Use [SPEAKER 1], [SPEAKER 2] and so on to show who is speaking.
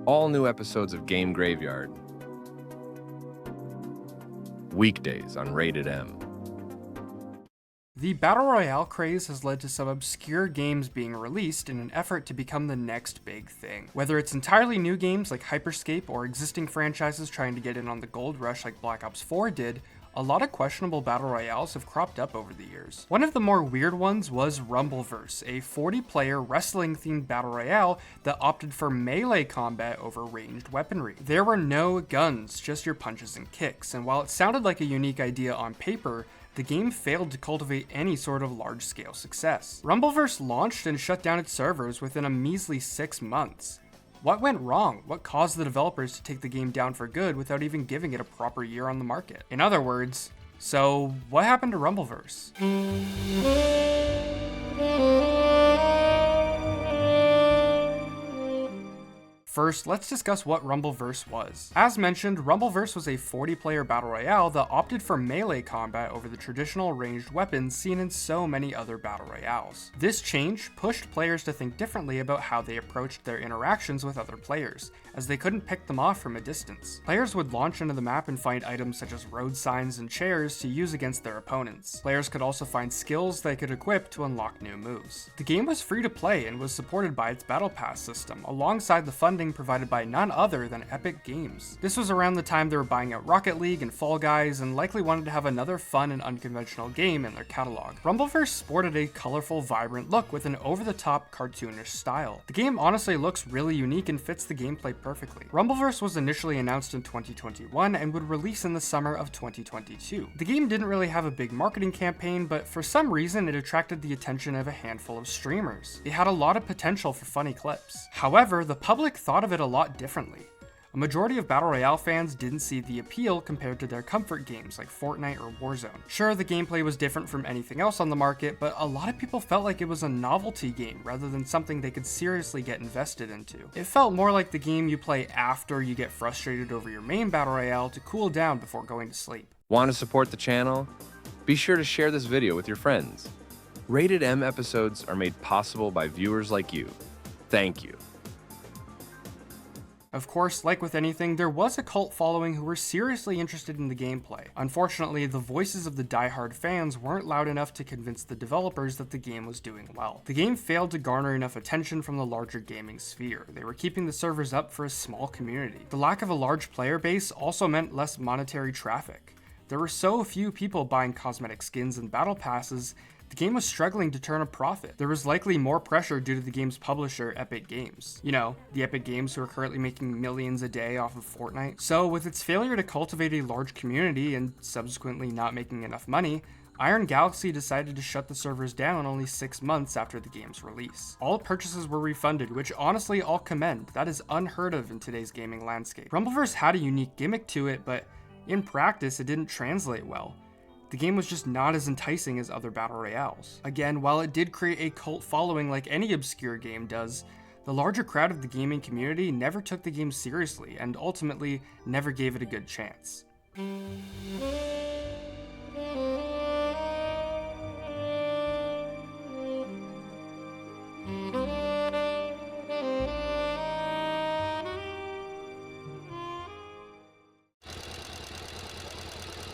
[SPEAKER 1] All new episodes of Game Graveyard. Weekdays on RatedEm.
[SPEAKER 2] The Battle Royale craze has led to some obscure games being released in an effort to become the next big thing. Whether it's entirely new games like Hyperscape or existing franchises trying to get in on the gold rush like Black Ops 4 did, a lot of questionable Battle Royales have cropped up over the years. One of the more weird ones was Rumbleverse, a 40-player wrestling-themed Battle Royale that opted for melee combat over ranged weaponry. There were no guns, just your punches and kicks, and while it sounded like a unique idea on paper, the game failed to cultivate any sort of large-scale success. Rumbleverse launched and shut down its servers within a measly 6 months. What went wrong? What caused the developers to take the game down for good without even giving it a proper year on the market? In other words, so what happened to Rumbleverse? First, let's discuss what Rumbleverse was. As mentioned, Rumbleverse was a 40-player battle royale that opted for melee combat over the traditional ranged weapons seen in so many other battle royales. This change pushed players to think differently about how they approached their interactions with other players, as they couldn't pick them off from a distance. Players would launch into the map and find items such as road signs and chairs to use against their opponents. Players could also find skills they could equip to unlock new moves. The game was free to play and was supported by its Battle Pass system, alongside the funding provided by none other than Epic Games. This was around the time they were buying out Rocket League and Fall Guys and likely wanted to have another fun and unconventional game in their catalog. Rumbleverse sported a colorful, vibrant look with an over-the-top cartoonish style. The game honestly looks really unique and fits the gameplay perfectly. Rumbleverse was initially announced in 2021 and would release in the summer of 2022. The game didn't really have a big marketing campaign, but for some reason it attracted the attention of a handful of streamers. It had a lot of potential for funny clips. However, the public thought of it a lot differently. A majority of Battle Royale fans didn't see the appeal compared to their comfort games like Fortnite or Warzone. Sure, the gameplay was different from anything else on the market, but a lot of people felt like it was a novelty game rather than something they could seriously get invested into. It felt more like the game you play after you get frustrated over your main Battle Royale to cool down before going to sleep.
[SPEAKER 1] Want to support the channel? Be sure to share this video with your friends. RatedEm episodes are made possible by viewers like you. Thank you.
[SPEAKER 2] Of course, like with anything, there was a cult following who were seriously interested in the gameplay. Unfortunately, the voices of the die-hard fans weren't loud enough to convince the developers that the game was doing well. The game failed to garner enough attention from the larger gaming sphere. They were keeping the servers up for a small community. The lack of a large player base also meant less monetary traffic. There were so few people buying cosmetic skins and battle passes, the game was struggling to turn a profit. There was likely more pressure due to the game's publisher, Epic Games. You know, the Epic Games who are currently making millions a day off of Fortnite. So with its failure to cultivate a large community and subsequently not making enough money, Iron Galaxy decided to shut the servers down only 6 months after the game's release. All purchases were refunded, which honestly I'll commend. That is unheard of in today's gaming landscape. Rumbleverse had a unique gimmick to it, but in practice it didn't translate well. The game was just not as enticing as other battle royales. Again, while it did create a cult following like any obscure game does, the larger crowd of the gaming community never took the game seriously and ultimately never gave it a good chance.